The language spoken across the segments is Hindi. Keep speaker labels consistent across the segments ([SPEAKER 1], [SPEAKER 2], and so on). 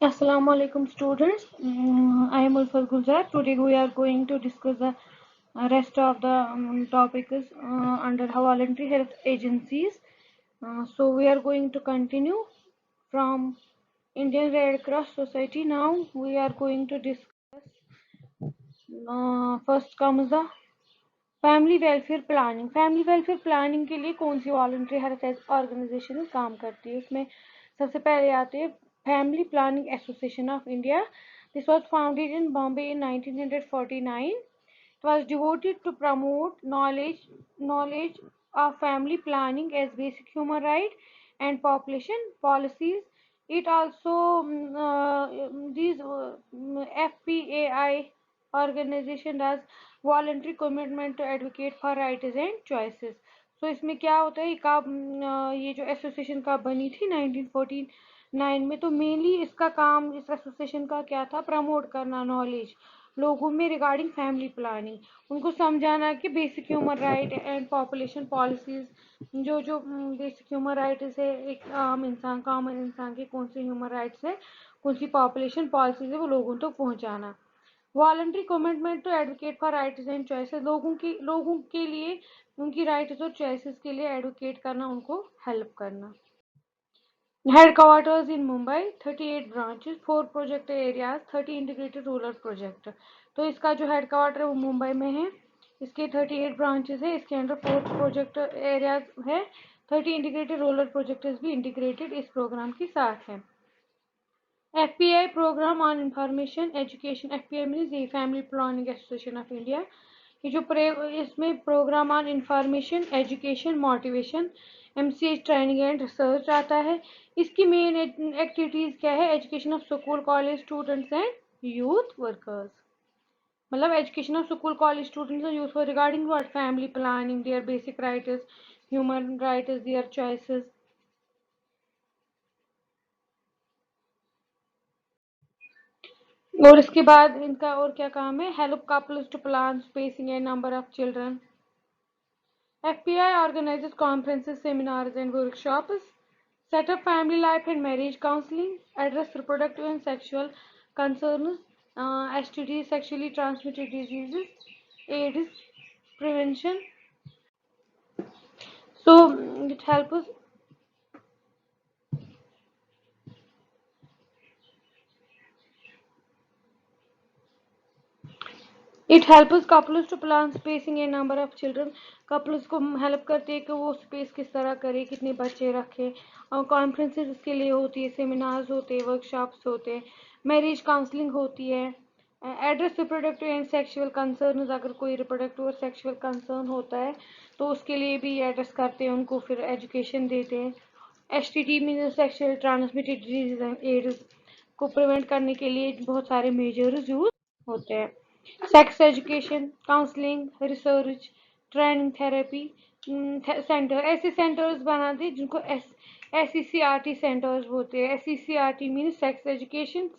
[SPEAKER 1] Assalamu alaikum students. I am Ulfat Gulzar. Today we are going to discuss the rest of the topics under voluntary health agencies. So we are going to continue from Indian Red Cross Society. Now we are going to discuss. First comes the family welfare planning. Family welfare planning के लिए कौन सी वॉलंटरी हेल्थ ऑर्गेनाइजेशन काम करती है? उसमें सबसे पहले आते हैं family planning association of India. This was founded in Bombay in 1949. It was devoted to promote knowledge of family planning as basic human right and population policies. It also these FPAI organization does voluntary commitment to advocate for rights and choices. So इसमें क्या होता है ये जो एसोसिएशन कब बनी थी 1949 में, तो मेनली इसका काम इस एसोसिएशन का क्या था? प्रमोट करना नॉलेज लोगों में रिगार्डिंग फैमिली प्लानिंग, उनको समझाना कि basic human right and population policies जो जो बेसिक ह्यूमन राइट्स है, एक आम इंसान कॉमन इंसान के कौन से ह्यूमन राइट्स है, कौन सी पॉपुलेशन पॉलिसीज है, वो लोगों तक पहुंचाना। Voluntary commitment to advocate for rights and choices, लोगों के लिए उनकी राइट्स और चॉइसेस के लिए एडवोकेट करना, उनको हेल्प करना। Headquarters in Mumbai, 38 branches, 4 project areas, 30 integrated rural project। तो इसका जो हेडक्वार्टर है वो मुंबई में है, इसके 38 ब्रांचेस है, इसके अंडर 4 प्रोजेक्ट एरियाज है, 30 इंटीग्रेटेड रूरल प्रोजेक्ट्स भी इंटीग्रेटेड इस प्रोग्राम के साथ है। FPI programme on information education, FPI means ये family planning association of India. ये जो इसमें programme on information education motivation MCH training and research आता है। इसकी मेन एक्टिविटीज क्या है? Education of school college students and youth workers, मतलब education of school college students and youth regarding what? Family planning, their basic rights, human rights, their choices. और इसके बाद इनका और क्या काम है? Help couples to plan spacing and number of children. FPI organizes conferences, seminars, and workshops, set up family life and marriage counseling, address reproductive and sexual concerns, STDs, sexually transmitted diseases, AIDS, prevention. So it helps couples to plan spacing and number of children। Couples को हेल्प करती है कि वो स्पेस किस तरह करे, कितने बच्चे रखे। और कॉन्फ्रेंसेस इसके लिए होती है, सेमिनार्स होते हैं, वर्कशॉप्स होते हैं, मैरिज काउंसलिंग होती है, address reproductive and sexual concern, अगर कोई रिप्रोडक्टिव और सेक्सुअल कंसर्न होता है तो उसके लिए भी एड्रेस करते हैं, उनको फिर एजुकेशन देते हैं। STD means sexual transmitted disease and AIDS को प्रिवेंट करने के लिए बहुत सारे मेजर्स यूज होते हैं। Sex education, counselling, research, training, therapy centre, ऐसे सेंटर्स बनाते जिनको SCCRT सेंटर्स बोलते हैं। SCCRT means sex education,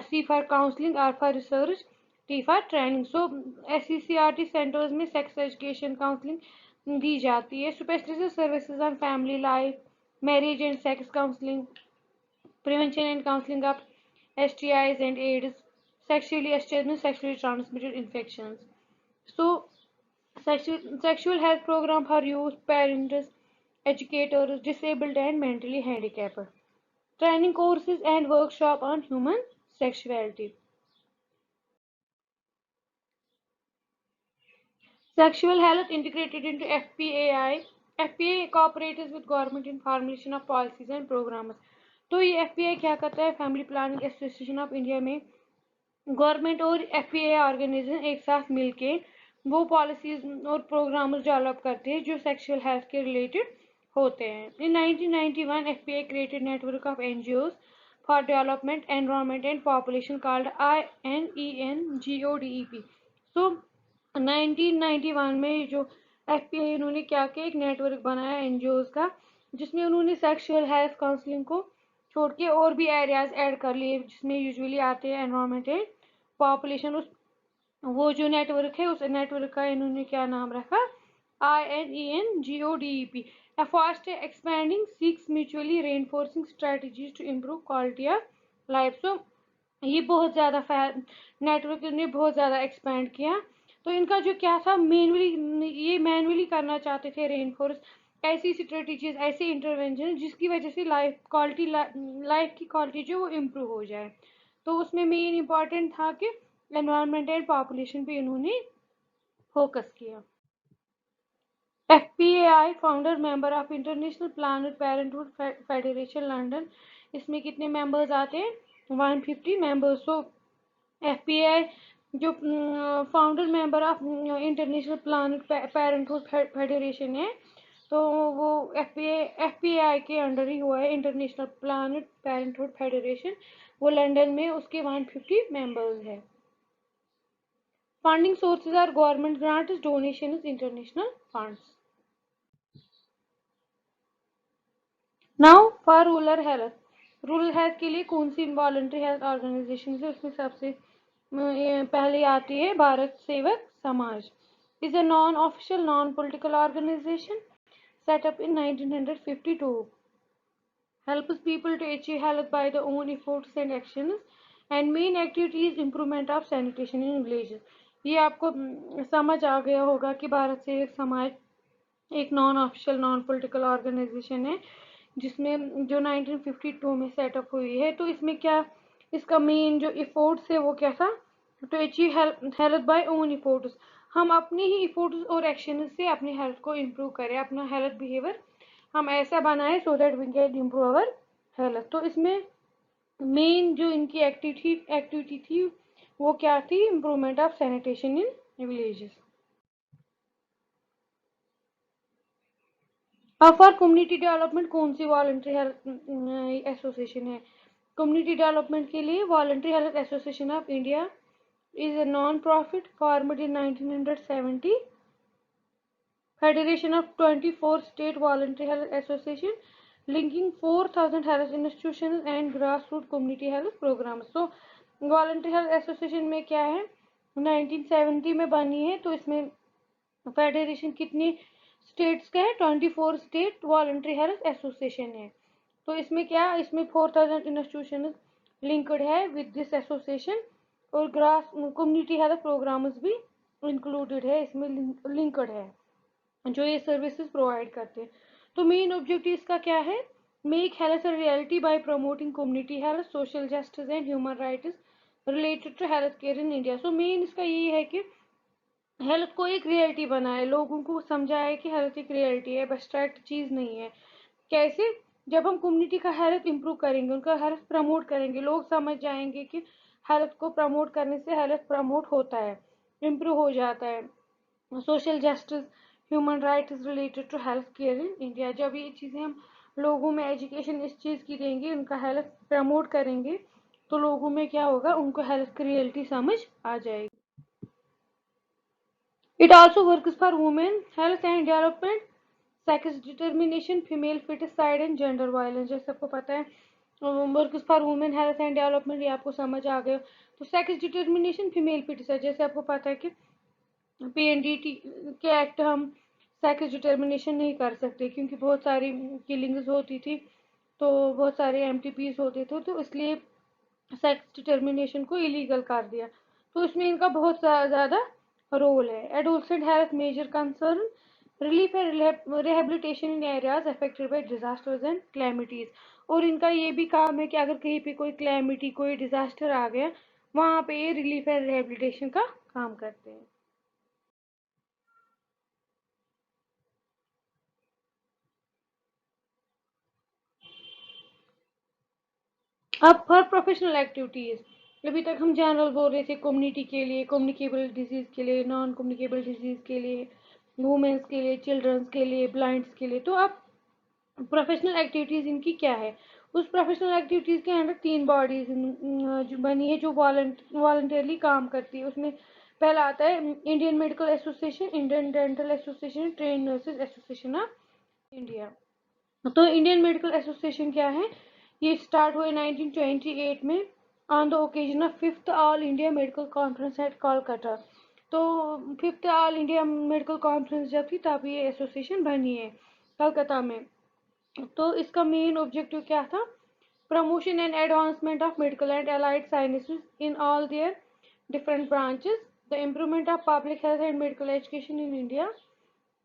[SPEAKER 1] C for counselling, R for research, T for training. So SCCRT centres में सेक्स एजुकेशन काउंसलिंग दी जाती है। Specialist services on family life, marriage and sex counselling, prevention and counseling of STIs and AIDS, sexually transmitted infections. So, sexual health program for youth, parents, educators, disabled and mentally handicapped. Training courses and workshop on human sexuality. Sexual health integrated into FPAI. FPA cooperates with government in formulation of policies and programs. तो ये FPA क्या करता है? Family planning association of India में गवर्नमेंट और FPA ऑर्गेनाइजेशन एक साथ मिलके वो पॉलिसीज और प्रोग्राम्स डेवलप करते हैं जो सेक्सुअल हेल्थ के रिलेटेड होते हैं। इन 1991 FPA created network of NGOs for development environment and population called INENGODEP। सो 1991 में जो FPA इन्होंने क्या किया, एक नेटवर्क बनाया NGOs का, जिसमें उन्होंने सेक्सुअल हेल्थ काउंसलिंग को छोड़ के और भी एरियाज ऐड कर लिए, जिसमें यूजुअली आते हैं एनवायरनमेंट एंड पॉपुलेशन। उस वो जो नेटवर्क है उस नेटवर्क का इन्होंने क्या नाम रखा? INENGODEP। A fast expanding seeks mutually reinforcing strategies to improve quality of life. So ये बहुत ज़्यादा नेटवर्क ने बहुत ज़्यादा एक्सपेंड किया। तो इनका जो क्या था, मेनली ये मैनुअली करना चाहते थे रेनफॉरेस्ट, ऐसी स्ट्रेटजीज, ऐसे इंटरवेंशन जिसकी वजह से लाइफ की क्वालिटी जो वो इम्प्रूव हो जाए। तो उसमें मेन इम्पॉर्टेंट था कि एनवायरनमेंट एंड पॉपुलेशन पे इन्होंने फोकस किया। FPAI founder member of international planned parenthood federation London. इसमें कितने मेंबर्स आते हैं? 150 मेंबर्स। सो FPAI जो founder member of international planned parenthood federation है, तो वो FPAI के अंडर ही हुआ है, इंटरनेशनल प्लानिट पेरेंटहुड फेडरेशन। वो लंदन में उसके 150 मेंबर्स है। Funding sources are government grants, donations, international funds. Now for rural health के लिए कौन सी वॉलंटरी हेल्थ ऑर्गेनाइजेशन है? उसमें सबसे पहले आती है Bharat Sevak Samaj. Is a non official non political organisation set up in 1952, helps people to achieve health by their own efforts and actions, and main activity is improvement of sanitation in villages। ये आपको समझ आ गया होगा कि भारत सेवक समाज एक non official non political organisation है, जिसमें जो 1952 में सेटअप हुई है। तो इसमें क्या, इसका मेन जो इफोर्ट्स है वो क्या था? To achieve health by own efforts, हम अपने ही इफोर्ट्स और एक्शन से अपनी हेल्थ को इम्प्रूव करें, अपना हेल्थ बिहेवियर हम ऐसा बनाएं so that we can improve our health. तो इसमें मेन जो इनकी एक्टिविटी थी वो क्या थी? Improvement of sanitation in villages. For community development कौन सी वॉलंटरी हेल्थ एसोसिएशन है? कम्युनिटी डेवलपमेंट के लिए voluntary health association of India is a non-profit formed in 1970, federation of 24 state voluntary health association linking 4,000 health institutions and grassroots community health programs। so voluntary health association में क्या है, 1970 में बनी है। तो इसमें फेडरेशन कितनी स्टेट्स का है? 24 स्टेट वॉलंटरी हेल्थ एसोसिएशन है। तो इसमें क्या, इसमें 4,000 इंस्टीट्यूशन लिंक्ड है विद दिस एसोसिएशन, और ग्रास कम्युनिटी हेल्थ प्रोग्राम्स भी इंक्लूडेड है, इसमें लिंक्ड है, जो ये सर्विसेज प्रोवाइड करते हैं। तो मेन ऑब्जेक्टिव इसका क्या है? Make health a reality by promoting community health, social justice and human rights related to health care in India. So main इसका ये है कि हेल्थ को एक रियलिटी बनाए, लोगों को समझाए कि हेल्थ एक रियलिटी है, एब्स्ट्रैक्ट चीज़ नहीं है। कैसे? जब हम कम्युनिटी का हेल्थ इंप्रूव करेंगे, उनका हेल्थ प्रमोट करेंगे, लोग समझ जाएंगे कि हेल्थ को प्रमोट करने से हेल्थ प्रमोट होता है, इम्प्रूव हो जाता है। Social justice, human rights related to health care in India, जब ये चीज़ें हम लोगों में एजुकेशन इस चीज़ की देंगे, उनका हेल्थ प्रमोट करेंगे, तो लोगों में क्या होगा, उनको हेल्थ की रियलिटी समझ आ जाएगी। It also works for women health and development, sex determination, female feticide and gender violence। जैसे आपको पता है works for women health and development, ये आपको समझ आ गया। तो सेक्स डिटर्मिनेशन, फीमेल फिटिसाइड, जैसे आपको पता है कि PNDT के एक्ट हम सेक्स डिटर्मिनेशन नहीं कर सकते क्योंकि बहुत सारी किलिंग्स होती थी, तो बहुत सारे MTPs होते थे, तो इसलिए सेक्स डिटर्मिनेशन को इलीगल कर दिया। तो इसमें इनका बहुत ज़्यादा रोल है। Adolescent health major concern, relief and rehabilitation in areas affected by disasters and calamities. और इनका ये भी काम है कि अगर कहीं पे कोई क्लैमिटी, कोई डिजास्टर आ गया, वहाँ पे ये रिलीफ एंड रिहेबिलिटेशन का काम करते हैं। अब फॉर प्रोफेशनल एक्टिविटीज, अभी तक हम जनरल बोल रहे थे कम्युनिटी के लिए, कम्युनिकेबल डिजीज के लिए, नॉन कम्युनिकेबल डिजीज के लिए, वुमेन्स के लिए, चिल्ड्रंस के लिए, ब्लाइंड्स के लिए। तो अब प्रोफेशनल एक्टिविटीज इनकी क्या है? उस प्रोफेशनल एक्टिविटीज के अंदर 3 बॉडीज जो बनी है, जो वॉलंटियरली काम करती है। उसमें पहला आता है Indian medical association, Indian dental association, train nurses association of India. तो इंडियन मेडिकल एसोसिएशन क्या है? ये स्टार्ट हुए 1928 में on the occasion of 5th all India medical conference at Kolkata. तो 5th all India medical conference जब थी तब ये एसोसिएशन बनी है कलकत्ता में। तो इसका मेन ऑब्जेक्टिव क्या था? promotion and advancement of medical and allied sciences in all their different branches, the improvement of public health and medical education in India,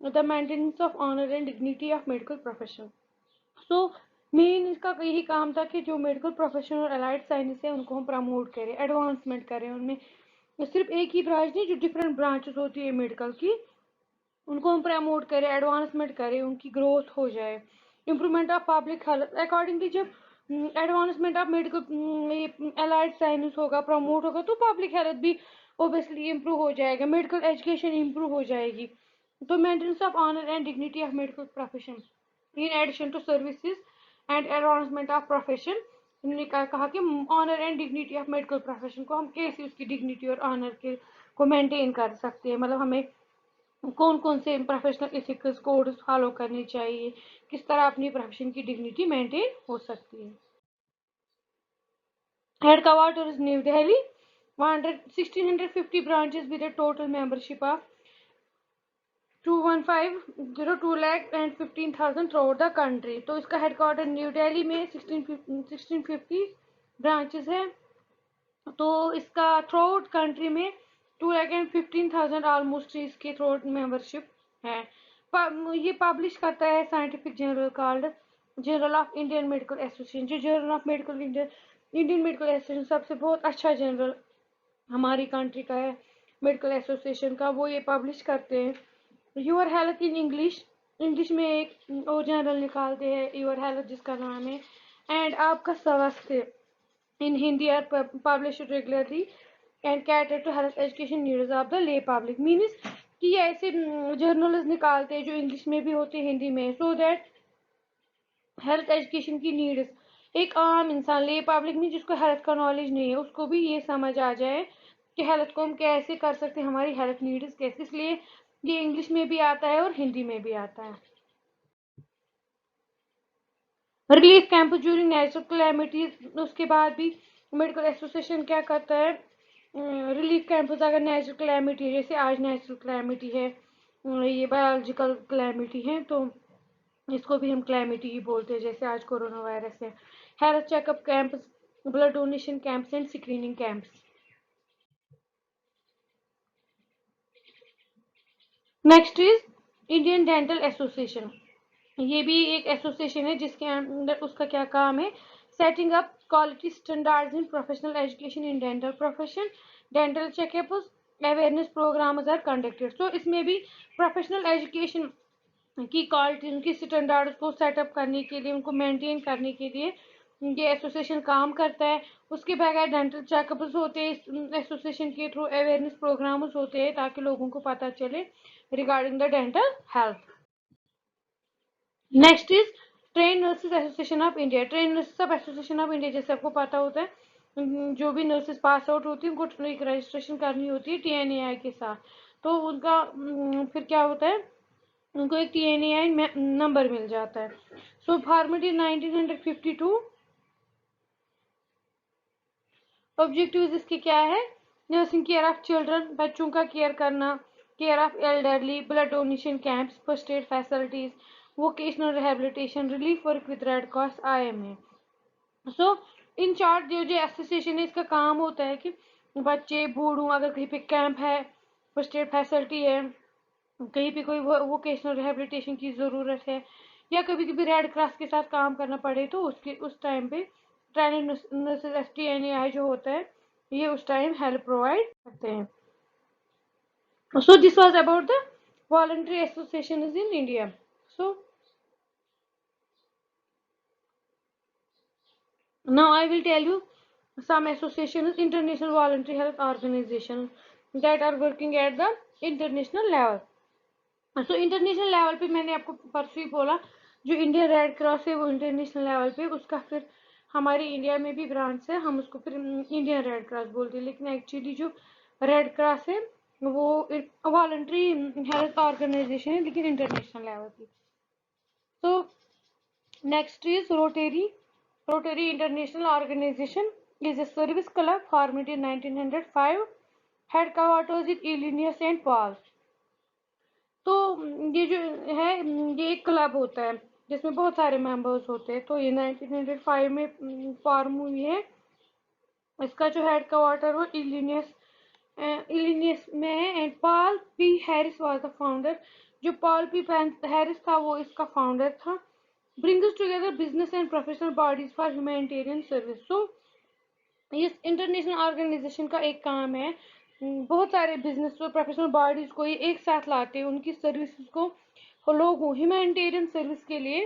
[SPEAKER 1] the maintenance of honor and dignity of medical profession. So main इसका यही काम था कि जो मेडिकल प्रोफेशन और अलाइड साइंस है उनको हम प्रमोट करें, एडवांसमेंट करें उनमें। सिर्फ एक ही ब्रांच नहीं, जो डिफरेंट ब्रांचेस होती है मेडिकल की, उनको हम प्रमोट करें, एडवांसमेंट करें, उनकी ग्रोथ हो जाए। Improvement of public health accordingly जब advancement of medical allied science होगा, प्रमोट होगा, तो पब्लिक हेल्थ भी ओबियसली इम्प्रूव हो जाएगा, मेडिकल एजुकेशन इम्प्रूव हो जाएगी। तो maintenance of honour and dignity of medical profession in addition to services and advancement of profession. उन्होंने कहा कि honour and dignity of medical profession को हम कैसे उसकी डिग्निटी और ऑनर के को मेंटेन कर सकते हैं, मतलब हमें कौन कौन से प्रोफेशनल एथिक्स कोड्स फॉलो करने चाहिए, किस तरह अपनी प्रोफेशन की डिग्निटी मेंटेन हो सकती है। Headquarter is new Delhi, 1650 branches with a total membership of 215,02,15,000 through the country. तो इसका हेडक्वार्टर न्यू दिल्ली में 1650 ब्रांचेस है। तो इसका थ्रू आउट कंट्री में 2,15,000 ऑलमोस्ट इसके थ्रू आउट मेंबरशिप है। ये पब्लिश करता है scientific journal called journal of Indian medical association. जो journal of medical Indian medical association सबसे बहुत अच्छा जर्नल हमारी कंट्री का है मेडिकल एसोसिएशन का, वो ये पब्लिश करते हैं। योर हेल्थ इन इंग्लिश में एक और जर्नल निकालते हैं योर हेल्थ, जिसका नाम है एंड आपका स्वास्थ्य in Hindi are published regularly and cater to health education needs of the lay public। Means कि ऐसे जर्नल्स निकालते हैं जो इंग्लिश में भी होते हैं हिंदी में, सो दैट हेल्थ एजुकेशन की नीड्स एक आम इंसान ले पब्लिक में जिसको हेल्थ का नॉलेज नहीं है उसको भी ये समझ आ जाए कि हेल्थ को हम कैसे कर सकते हैं, हमारी हेल्थ नीड्स कैसे। इसलिए ये इंग्लिश में भी आता है और हिंदी में भी आता है। Relief camp during natural calamities, उसके बाद भी मेडिकल एसोसिएशन क्या करता है, रिलीफ कैंप अगर नेचुरल कैलेमिटी, जैसे आज नेचुरल कैलेमिटी है, ये बायोलॉजिकल कैलेमिटी है, तो इसको भी हम कैलेमिटी ही बोलते हैं, जैसे आज कोरोना वायरस है। Health checkup camps, blood donation camps and screening camps. Next is Indian dental association. ये भी एक एसोसिएशन है जिसके अंदर उसका क्या काम है, setting up quality standards in professional education in dental profession, dental checkups, awareness programmes are conducted. तो इसमें भी प्रोफेशनल एजुकेशन की क्वालिटी, उनकी स्टैंडर्ड्स को सेटअप करने के लिए, उनको मेंटेन करने के लिए ये एसोसिएशन काम करता है। उसके बगैर डेंटल चेकअप्स होते हैं एसोसिएशन के थ्रू, अवेयरनेस प्रोग्राम्स होते हैं ताकि लोगों को पता चले regarding the dental health. Next is train nurses association of India. Train nurses of association of India, जैसे आपको पता होता है जो भी नर्सेज पास आउट होती है उनको एक रजिस्ट्रेशन करनी होती है TNAI के साथ, तो उनका फिर क्या होता है, उनको एक TNAI नंबर मिल जाता है। सो फॉर्मेट इन 1952। ऑब्जेक्टिव इसके क्या है, नर्सिंग केयर ऑफ चिल्ड्रन, बच्चों का केयर करना, care of elderly, blood donation camps, first aid facilities, vocational rehabilitation, relief work with red cross, IMA। So in short जो एसोसिएशन है इसका काम होता है कि बच्चे बूढ़ों, अगर कहीं पे कैंप है, फर्स्ट एड फैसिलिटी है, कहीं पे कोई वोकेशनल रिहेबिलिटेशन की ज़रूरत है, या कभी कभी रेड क्रॉस के साथ काम करना पड़े, तो उसके उस टाइम पे ट्रेनिंग नर्सेज TNAI जो होता है ये उस टाइम हेल्प प्रोवाइड करते हैं। So this was about the voluntary associations in India. So now I will tell you some associations, international voluntary health organizations that are working at the international level. So international level पे मैंने आपको परसों ही बोला, जो इंडियन रेड क्रॉस है वो इंटरनेशनल लेवल पे, उसका फिर हमारे इंडिया में भी ब्रांच है, हम उसको फिर इंडियन रेड क्रॉस बोलते हैं, लेकिन एक्चुअली जो रेड क्रॉस है वो वॉलंटरी हेल्थ ऑर्गेनाइजेशन है, लेकिन इंटरनेशनल लेवल की। तो next is Rotary. Rotary international organisation is a service club formed in 1905, headquarters in Illinois Saint Paul. तो ये जो है ये एक क्लब होता है जिसमें बहुत सारे मेंबर्स होते हैं। तो ये 1905 में फॉर्म हुई है। इसका जो हेड क्वार्टर वो इलिनियस में है and Paul P Harris was the founder. जो पॉल पी हैरिस था वो इसका फाउंडर था। Brings together business and professional bodies for humanitarian service. So इस इंटरनेशनल ऑर्गेनाइजेशन का एक काम है बहुत सारे बिजनेस और प्रोफेशनल बॉडीज को ये एक साथ लाते हैं, उनकी सर्विसेज को लोगों ह्यूमैनिटेरियन सर्विस के लिए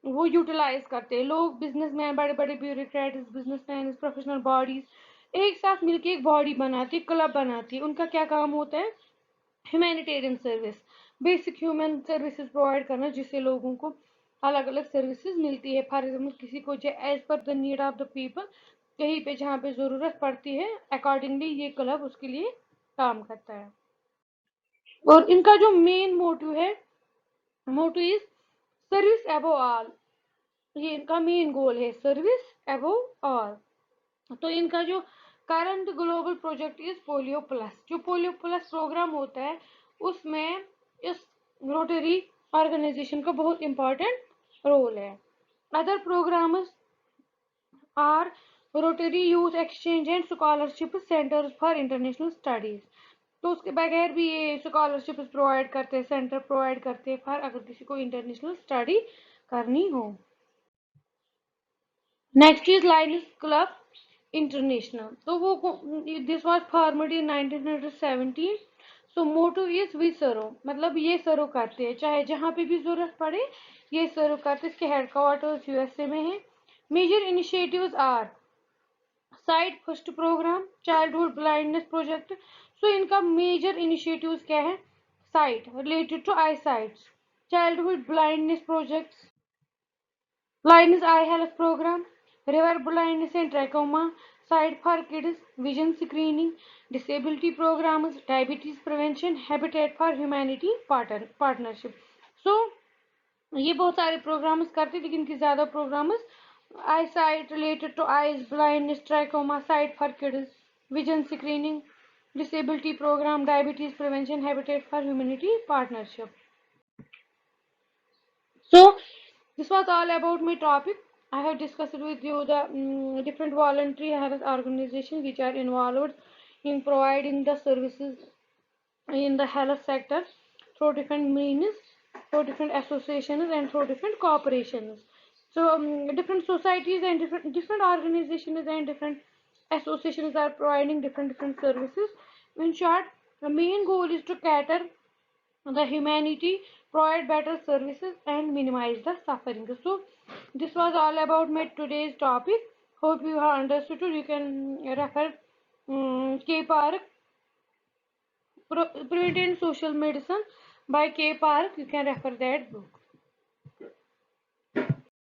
[SPEAKER 1] वो यूटिलाइज करते हैं। लोग बिजनेसमैन, बड़े बड़े ब्यूरोक्रेट्स, बिजनेसमैन, प्रोफेशनल बॉडीज एक साथ मिलकर एक बॉडी बनाती है, क्लब बनाती है। उनका क्या काम होता है? Humanitarian service, basic human services provide करना, जिससे लोगों को अलग अलग सर्विसेज मिलती है। फॉर एग्जाम्पल किसी को as per the need of the people, कहीं पे जहाँ पे ज़रूरत पड़ती है, अकॉर्डिंगली ये क्लब उसके लिए काम करता है। और इनका जो मेन मोटिव है, motive is service above all. ये इनका मेन गोल है, सर्विस अबव ऑल। तो इनका जो current global project is polio plus. जो पोलियो प्लस प्रोग्राम होता है उसमें इस रोटरी ऑर्गेनाइजेशन का बहुत इंपॉर्टेंट रोल है। Other programmes are Rotary youth exchange and scholarship centres for international studies. तो उसके बगैर भी ये स्कॉलरशिप प्रोवाइड करते हैं, सेंटर प्रोवाइड करते हैं फॉर अगर किसी को इंटरनेशनल स्टडी करनी हो। Next is Lions Club International. तो वो this was formed in 1917। So motto is we serve, मतलब ये सर्व करते हैं चाहे जहाँ पे भी जरूरत पड़े, ये सर्व करते हैं। इसके हेडक्वार्टर्स यूएसए में है। Major initiatives are sight first programme, childhood blindness project. So इनका मेजर इनिशिएटिव्स क्या है? Sight related to eye sights, childhood blindness projects, blindness eye health program, river blindness and trachoma, site for kids, vision screening, disability programs, diabetes prevention, habitat for humanity partnership. So ये बहुत सारे प्रोग्राम्स करते, लेकिन इनके ज़्यादा programmes eye sight related to eyes, blindness, trachoma, sight for kids, vision screening, disability program, diabetes prevention, habitat for humanity partnership. So this was all about my topic. I have discussed with you the different voluntary health organizations which are involved in providing the services in the health sector through different means, through different associations and through different corporations. So different societies and different organizations and different associations are providing different services. In short, the main goal is to cater the humanity, provide better services and minimize the suffering. So this was all about my today's topic. Hope you have understood. You can refer K Park, Preventive Social Medicine by K Park. You can refer that book.